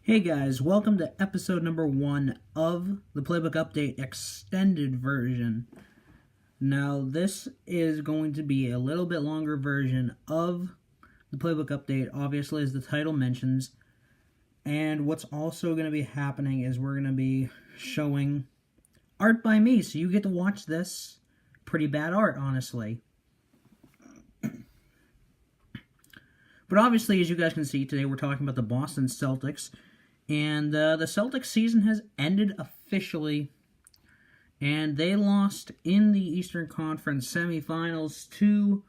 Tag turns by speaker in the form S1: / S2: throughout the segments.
S1: Hey guys, welcome to episode number 1 of the Playbook Update extended version. Now, this is going to be a little bit longer version of the Playbook Update, obviously, as the title mentions. And what's also going to be happening is we're going to be showing art by me, so you get to watch this. Pretty bad art, honestly. But obviously, as you guys can see, today we're talking about the Boston Celtics. And the Celtics season has ended officially. And they lost in the Eastern Conference semifinals to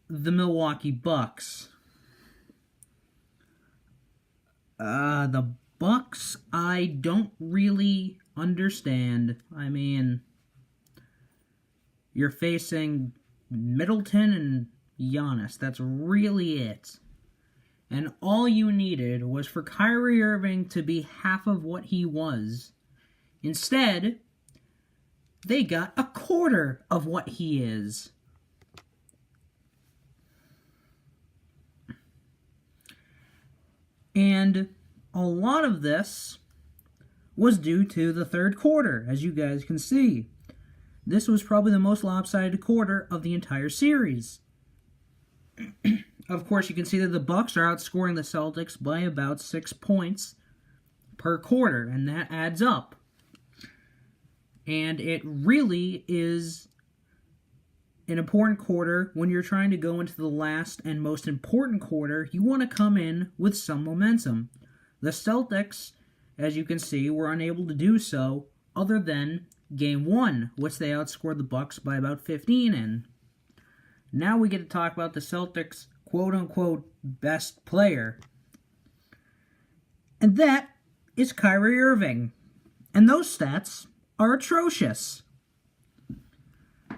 S1: the Milwaukee Bucks. The Bucks, I don't really understand. I mean, you're facing Middleton and Giannis. That's really it. And all you needed was for Kyrie Irving to be half of what he was. Instead, they got a quarter of what he is. And a lot of this was due to the third quarter, as you guys can see. This was probably the most lopsided quarter of the entire series. Of course, you can see that the Bucks are outscoring the Celtics by about 6 points per quarter, and that adds up. And it really is an important quarter when you're trying to go into the last and most important quarter. You want to come in with some momentum. The Celtics, as you can see, were unable to do so other than Game 1, which they outscored the Bucks by about 15 in. Now we get to talk about the Celtics' quote-unquote best player. And that is Kyrie Irving. And those stats are atrocious.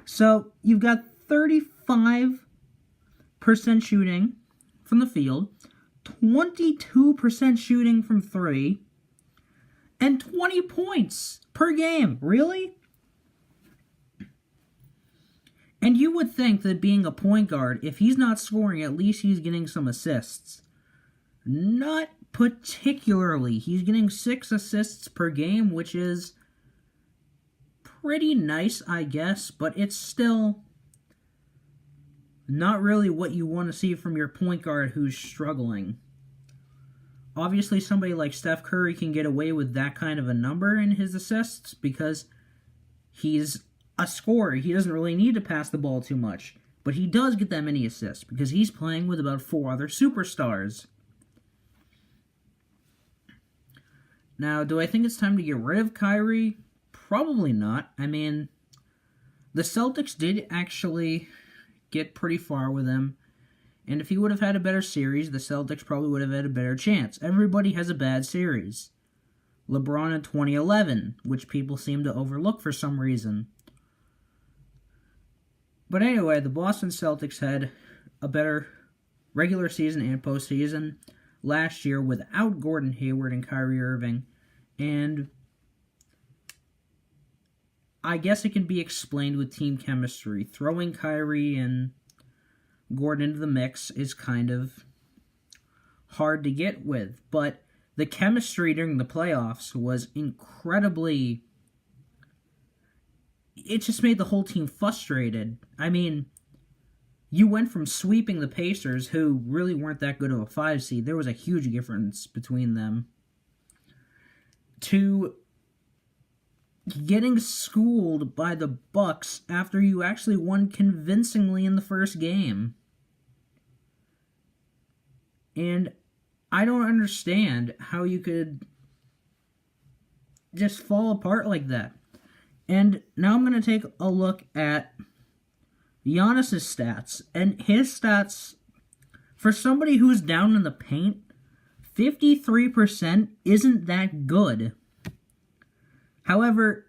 S1: So, you've got 35% shooting from the field, 22% shooting from 3, and 20 points per game. Really? And you would think that being a point guard, if he's not scoring, at least he's getting some assists. Not particularly. He's getting 6 assists per game, which is pretty nice, I guess, but it's still not really what you want to see from your point guard who's struggling. Obviously, somebody like Steph Curry can get away with that kind of a number in his assists because he's a scorer. He doesn't really need to pass the ball too much, but he does get that many assists because he's playing with about 4 other superstars. Now, do I think it's time to get rid of Kyrie? Probably not. I mean, the Celtics did actually get pretty far with him, and if he would have had a better series, the Celtics probably would have had a better chance. Everybody has a bad series. LeBron in 2011, which people seem to overlook for some reason. But anyway, the Boston Celtics had a better regular season and postseason last year without Gordon Hayward and Kyrie Irving. And I guess it can be explained with team chemistry. Throwing Kyrie and Gordon into the mix is kind of hard to get with. But the chemistry during the playoffs was incredibly... It just made the whole team frustrated. I mean, you went from sweeping the Pacers, who really weren't that good of a 5 seed, there was a huge difference between them, to getting schooled by the Bucks after you actually won convincingly in the first game. And I don't understand how you could just fall apart like that. And now I'm going to take a look at Giannis' stats. And his stats, for somebody who's down in the paint, 53% isn't that good. However,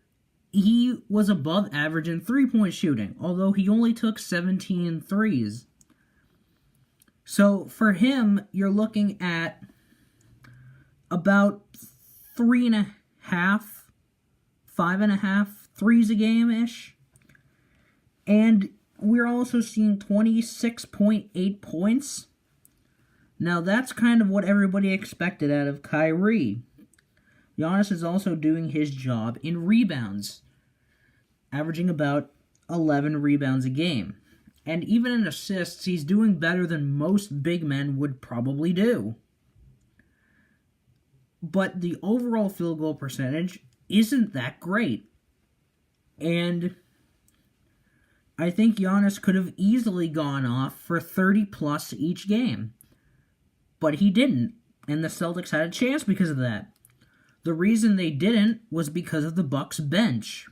S1: he was above average in three-point shooting, although he only took 17 threes. So for him, you're looking at about 3.5, 5.5 threes a game-ish. And we're also seeing 26.8 points. Now, that's kind of what everybody expected out of Kyrie. Giannis is also doing his job in rebounds, averaging about 11 rebounds a game. And even in assists, he's doing better than most big men would probably do. But the overall field goal percentage isn't that great. And I think Giannis could have easily gone off for 30 plus each game. But he didn't, and the Celtics had a chance because of that. The reason they didn't was because of the Bucks bench.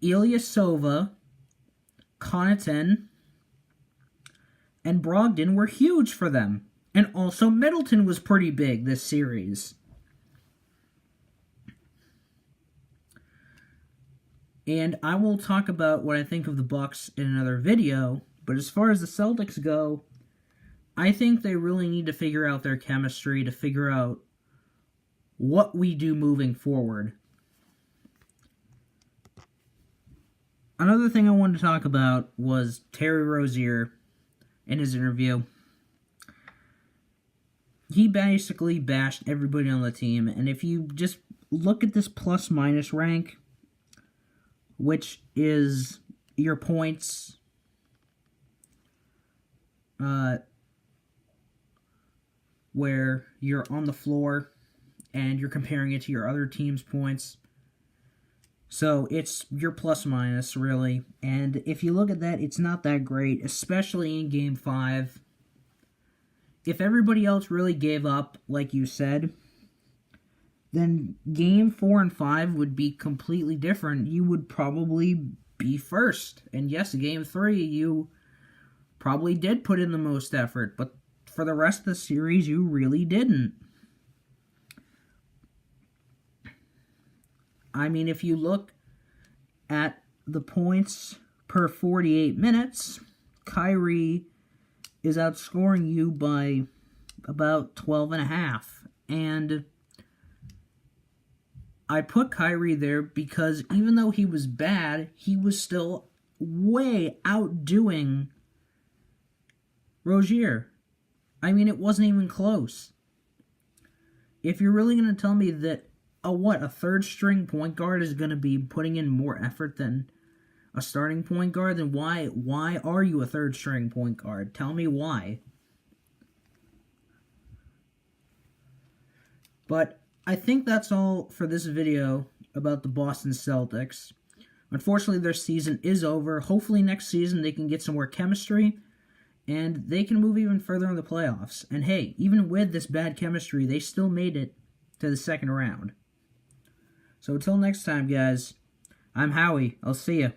S1: Ilyasova, Connaughton, and Brogdon were huge for them. And also Middleton was pretty big this series. And I will talk about what I think of the Bucks in another video, but as far as the Celtics go, I think they really need to figure out their chemistry to figure out what we do moving forward. Another thing I wanted to talk about was Terry Rozier in his interview. He basically bashed everybody on the team, and if you just look at this plus-minus rank, which is your points, where you're on the floor, and you're comparing it to your other team's points. So it's your plus-minus, really, and if you look at that, it's not that great, especially in Game 5. If everybody else really gave up, like you said, then Game 4 and 5 would be completely different. You would probably be first. And yes, Game 3, you probably did put in the most effort, but for the rest of the series, you really didn't. I mean, if you look at the points per 48 minutes, Kyrie is outscoring you by about 12.5. And I put Kyrie there because even though he was bad, he was still way outdoing Rozier. I mean, it wasn't even close. If you're really going to tell me that a third-string point guard is going to be putting in more effort than a starting point guard, then why are you a third-string point guard? Tell me why. But I think that's all for this video about the Boston Celtics. Unfortunately, their season is over. Hopefully next season they can get some more chemistry, and they can move even further in the playoffs. And hey, even with this bad chemistry, they still made it to the second round. So until next time, guys, I'm Howie. I'll see ya.